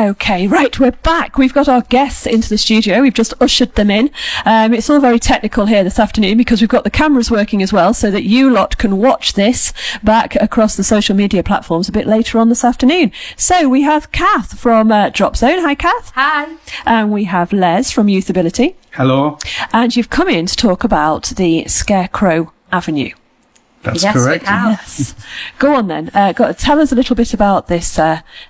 Okay, right, we're back. We've got our guests into the studio. We've just ushered them in. It's all very technical here this afternoon because we've got the cameras working as well so that you lot can watch this back across the social media platforms a bit later on this afternoon. So we have Cath from Drop Zone. Hi, Cath. Hi. And we have Les from Youthability. Hello. And you've come in to talk about the Scarecrow Avenue. That's yes, correct. We have. Yes. Go on then. Tell us a little bit about this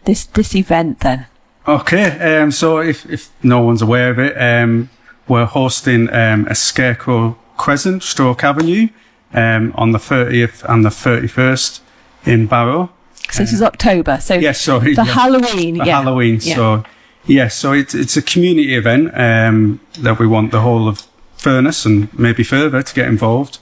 this event then. Okay. So if no one's aware of it, we're hosting a Scarecrow Crescent Stroke Avenue on the 30th and the 31st in Barrow. So this is October. So yes, sorry. For Halloween. For Halloween. Yeah. So yes, so it's a community event that we want the whole of Furness and maybe further to get involved.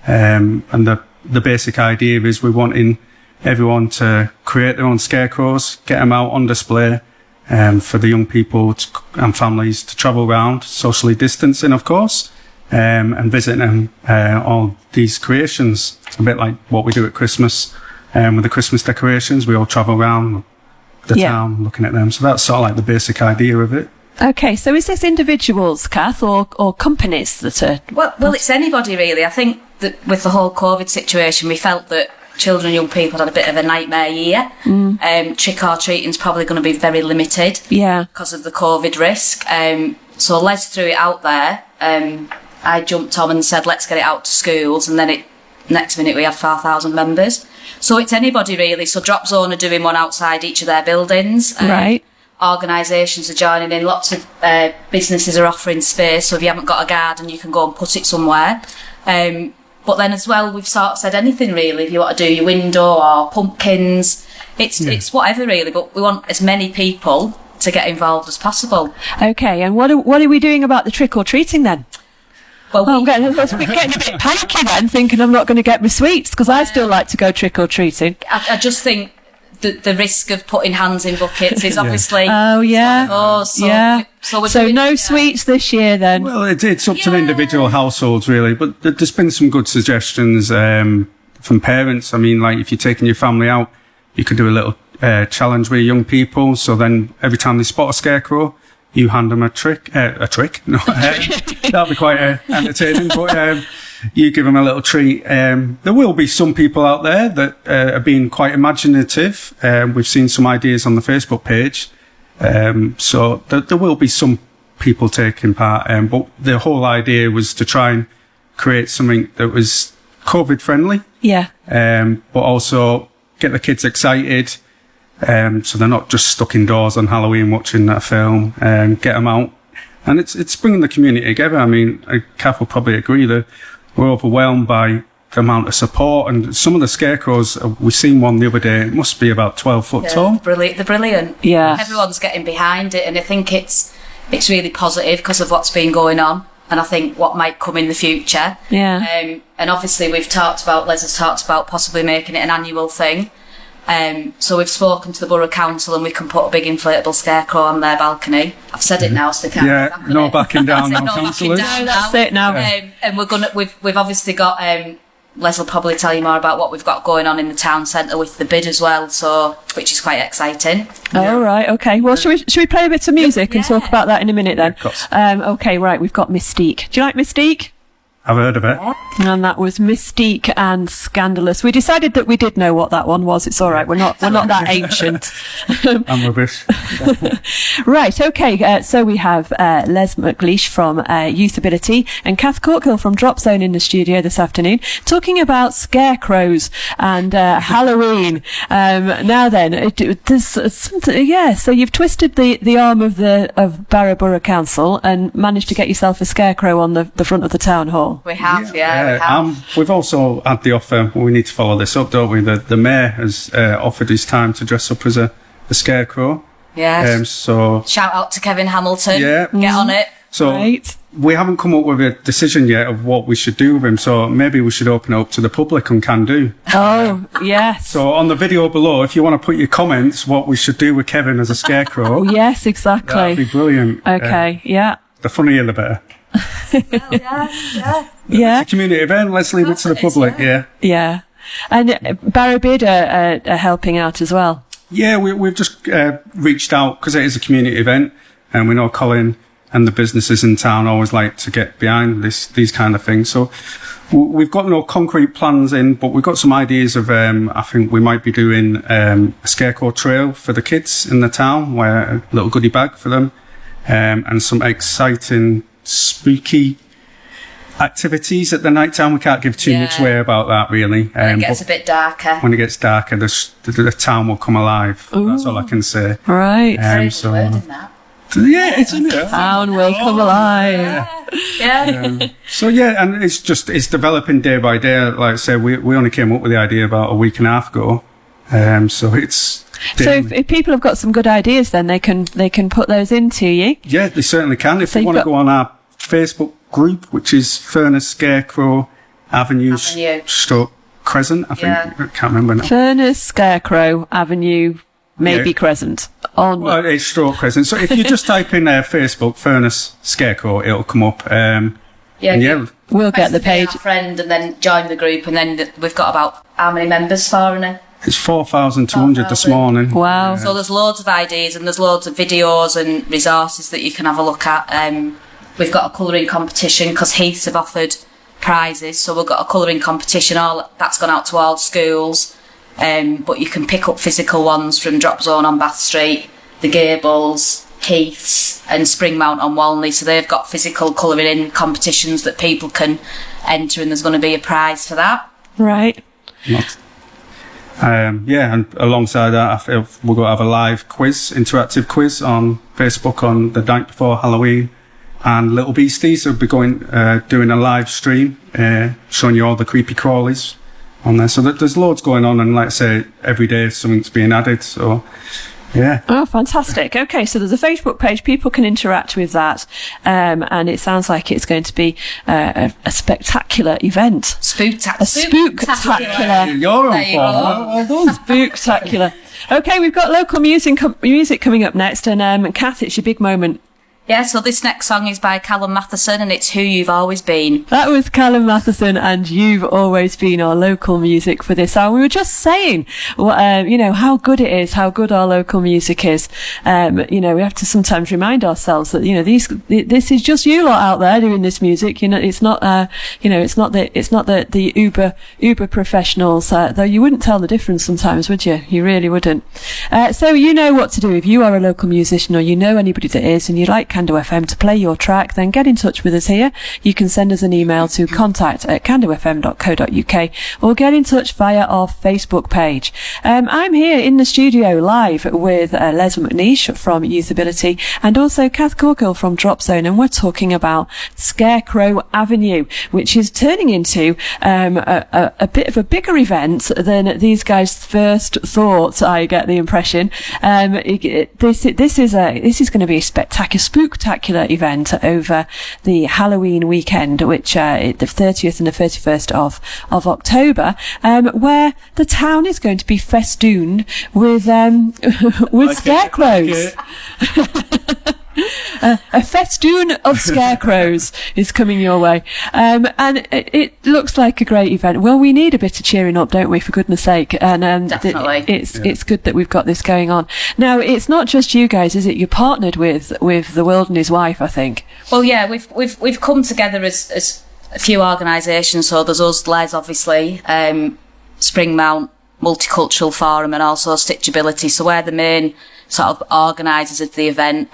And the basic idea is we're wanting everyone to create their own scarecrows, get them out on display, for the young people and families to travel around, socially distancing, of course, and visiting all these creations. A bit like what we do at Christmas, with the Christmas decorations. We all travel around the town looking at them. So that's sort of like the basic idea of it. Okay, so is this individuals, Cath, or companies that are... Well, it's anybody really. I think that with the whole COVID situation, we felt that children and young people had a bit of a nightmare year. Trick-or-treating's probably going to be very limited because of the COVID risk. So Les threw it out there. I jumped on and said, let's get it out to schools. And then next minute we had 4,000 members. So it's anybody really. So Drop Zone are doing one outside each of their buildings. Right. Organisations are joining in. Lots of businesses are offering space. So if you haven't got a garden, you can go and put it somewhere. But then as well, we've sort of said anything really. If you want to do your window or pumpkins, it's whatever really. But we want as many people to get involved as possible. Okay, and what are we doing about the trick or treating then? Well, I'm getting a bit panicky then, thinking I'm not going to get my sweets because I still like to go trick or treating. I just think the risk of putting hands in buckets is obviously. Oh yeah. So no sweets this year then. Well, it's up to the individual households really, but there's been some good suggestions from parents. I mean, like if you're taking your family out, you could do a little challenge with young people. So then every time they spot a scarecrow, you hand them a trick. No, that'll be quite entertaining. But you give them a little treat. There will be some people out there that are being quite imaginative. We've seen some ideas on the Facebook page. So there will be some people taking part. But the whole idea was to try and create something that was COVID friendly. Yeah. But also get the kids excited. So they're not just stuck indoors on Halloween watching that film. Get them out. And it's bringing the community together. I mean, Cath will probably agree that we're overwhelmed by the amount of support, and some of the scarecrows, we've seen one the other day, it must be about 12 foot tall. They're brilliant. Yeah. Everyone's getting behind it, and I think it's really positive because of what's been going on, and I think what might come in the future. Yeah. And obviously Les has talked about possibly making it an annual thing. So we've spoken to the Borough Council and we can put a big inflatable scarecrow on their balcony. I've said it now, so they can't. Yeah, no backing down now, councillors. No, that's it now. And we've obviously got, Les will probably tell you more about what we've got going on in the town centre with the bid as well, which is quite exciting. Oh, right, okay. Well, should we play a bit of music and talk about that in a minute then? Of course. Okay, right, we've got Mystique. Do you like Mystique? I've heard of it. And that was Mystique and Scandalous. We decided that we did know what that one was. It's all right. We're not that ancient. I'm rubbish. Right. Okay. So we have Les McLeish from Youthability and Cath Corkill from Drop Zone in the studio this afternoon, talking about scarecrows and Halloween. Now then, there's something. Yeah. So you've twisted the arm of Barrow Borough Council and managed to get yourself a scarecrow on the front of the town hall. We have, we have. We've also had the offer. We need to follow this up, don't we? The mayor has offered his time to dress up as a scarecrow. Yeah. So shout out to Kevin Hamilton. Yeah. Get on it. So we haven't come up with a decision yet of what we should do with him. So maybe we should open it up to the public and can do. Oh, yes. So on the video below, if you want to put your comments, what we should do with Kevin as a scarecrow. Yes, exactly. That'd be brilliant. Okay. Yeah. The funnier, the better. Yeah. It's a community event. Let's leave it to the public. Yeah. And Barrow Bid are helping out as well. Yeah, we've just reached out because it is a community event, and we know Colin and the businesses in town always like to get behind these kind of things. So we've got no concrete plans in, but we've got some ideas of, I think we might be doing a Scarecrow trail for the kids in the town, where a little goodie bag for them, and some exciting, spooky activities at the night time. We can't give too much away about that, really. When it gets a bit darker. When it gets darker, the town will come alive. Ooh. That's all I can say. Right. So, word in that. yeah, it's in there. Town will come alive. Yeah. So yeah, and it's developing day by day. Like I said, we only came up with the idea about a week and a half ago. So it's. So if people have got some good ideas, then they can put those into you. Yeah, they certainly can. If So you want to go on our Facebook group, which is Furness Scarecrow Avenue. Stroke Crescent, I think. Yeah. I can't remember now. Furness Scarecrow Avenue, maybe Crescent. Well, it's Stroke Crescent. So if you just type in Facebook Furness Scarecrow, it'll come up. We'll get the page. Our friend, and then join the group, and then we've got about how many members for it? It's 4,200 this morning. Wow. So there's loads of ideas, and there's loads of videos and resources that you can have a look at. We've got a colouring competition because Heaths have offered prizes, so we've got a colouring competition. All that's gone out to all schools, but you can pick up physical ones from Drop Zone on Bath Street, the Gables, Heaths, and Springmount on Walney. So they've got physical colouring in competitions that people can enter, and there's going to be a prize for that. Right. And alongside that, I feel we're going to have a live quiz, interactive quiz on Facebook on the night before Halloween. And Little Beasties will be doing a live stream, showing you all the creepy crawlies on there. So there's loads going on, and like I say, every day something's being added. So, yeah. Oh, fantastic. Okay, so there's a Facebook page. People can interact with that. And it sounds like it's going to be a spectacular event. Spooktacular. You're on form. Spooktacular. Okay, we've got local music coming up next. And Cath, it's your big moment. Yeah, so this next song is by Callum Matheson, and it's Who You've Always Been. That was Callum Matheson, and You've Always Been our local music for this hour. We were just saying, how good it is, how good our local music is. We have to sometimes remind ourselves that, this is just you lot out there doing this music. It's not the uber professionals, though you wouldn't tell the difference sometimes, would you? You really wouldn't. So you know what to do. If you are a local musician or you know anybody that is, and you'd like Cando FM to play your track, then get in touch with us here. You can send us an email to contact@candofm.co.uk or get in touch via our Facebook page. I'm here in the studio live with Les McNeish from Youthability and also Cath Corkill from Drop Zone, and we're talking about Scarecrow Avenue, which is turning into a bit of a bigger event than these guys first thought. I get the impression. This is going to be a spectacular event over the Halloween weekend, which the 30th and the 31st of October, where the town is going to be festooned with scarecrows. A festoon of scarecrows is coming your way, and it looks like a great event. Well, we need a bit of cheering up, don't we? For goodness sake, and definitely, it's good that we've got this going on. Now, it's not just you guys, is it? You're partnered with The World and His Wife, I think. Well, yeah, we've come together as a few organisations. So there's us, Les, obviously, Springmount Multicultural Forum, and also Stitchability. So we're the main sort of organisers of the event.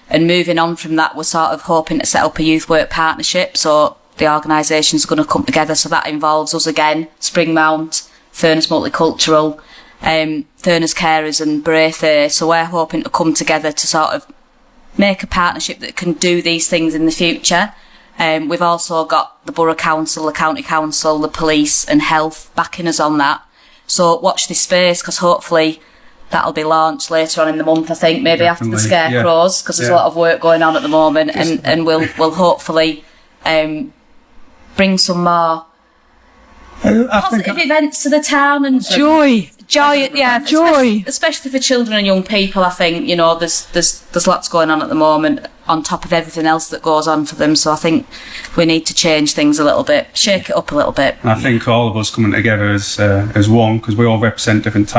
And moving on from that, we're sort of hoping to set up a youth work partnership. So the organisation's going to come together. So that involves us again, Springmount, Furness Multicultural, Furness Carers and Braithwaite. So we're hoping to come together to sort of make a partnership that can do these things in the future. We've also got the Borough Council, the County Council, the police and health backing us on that. So watch this space, because hopefully that'll be launched later on in the month, I think, maybe definitely. After the Scarecrows, because there's a lot of work going on at the moment, and we'll hopefully bring some more positive events to the town and joy, especially for children and young people. I think there's lots going on at the moment on top of everything else that goes on for them. So I think we need to change things a little bit, shake it up a little bit. I think all of us coming together as one, because we all represent different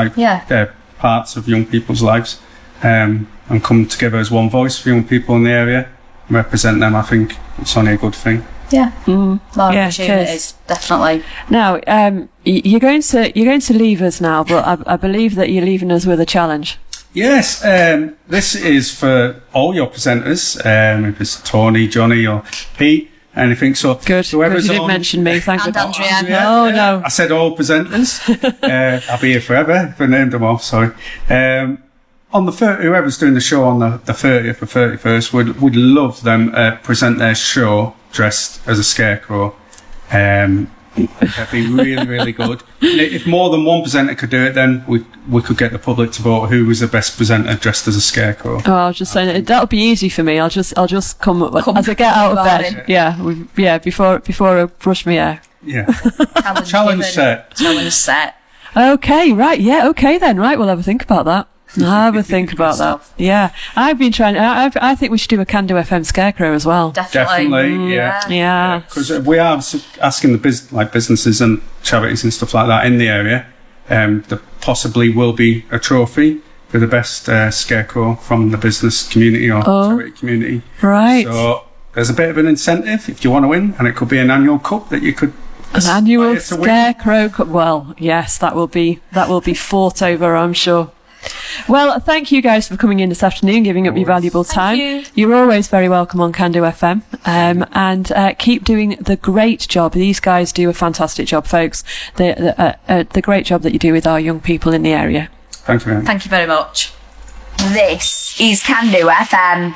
parts of young people's lives, and come together as one voice for young people in the area, and represent them. I think it's only a good thing. Yeah, more opportunities, definitely. Now, you're going to leave us now, but I believe that you're leaving us with a challenge. Yes, this is for all your presenters, if it's Tony, Johnny or Pete, anything. So good. Whoever's you didn't mention me, thank you. Andrea. No. I said all presenters. I'll be here forever if I named them all, sorry. On the whoever's doing the show on the 30th or 31st would love them present their show dressed as a scarecrow. That'd be really, really good. If more than one presenter could do it, then we could get the public to vote who was the best presenter dressed as a scarecrow. Oh, I was just saying that'll be easy for me. I'll just come as I get out of bed. Yeah, before I brush my hair. Yeah. Challenge set. Okay, right. Yeah, okay then. Right, we'll have a think about that. Have a think about that. Yeah, I've been trying. I think we should do a Can Do FM Scarecrow as well. Definitely. Yeah. Because we are asking the businesses and charities and stuff like that in the area. There possibly will be a trophy for the best scarecrow from the business community or charity community. Right. So there's a bit of an incentive if you want to win, and it could be an annual cup that you could. An annual Scarecrow cup. Well, yes, that will be fought over, I'm sure. Well, thank you guys for coming in this afternoon, giving up your valuable time. Thank you. You're always very welcome on Can Do FM, and keep doing the great job. These guys do a fantastic job, folks. The great job that you do with our young people in the area. Thank you. Thank you very much. This is Can Do FM.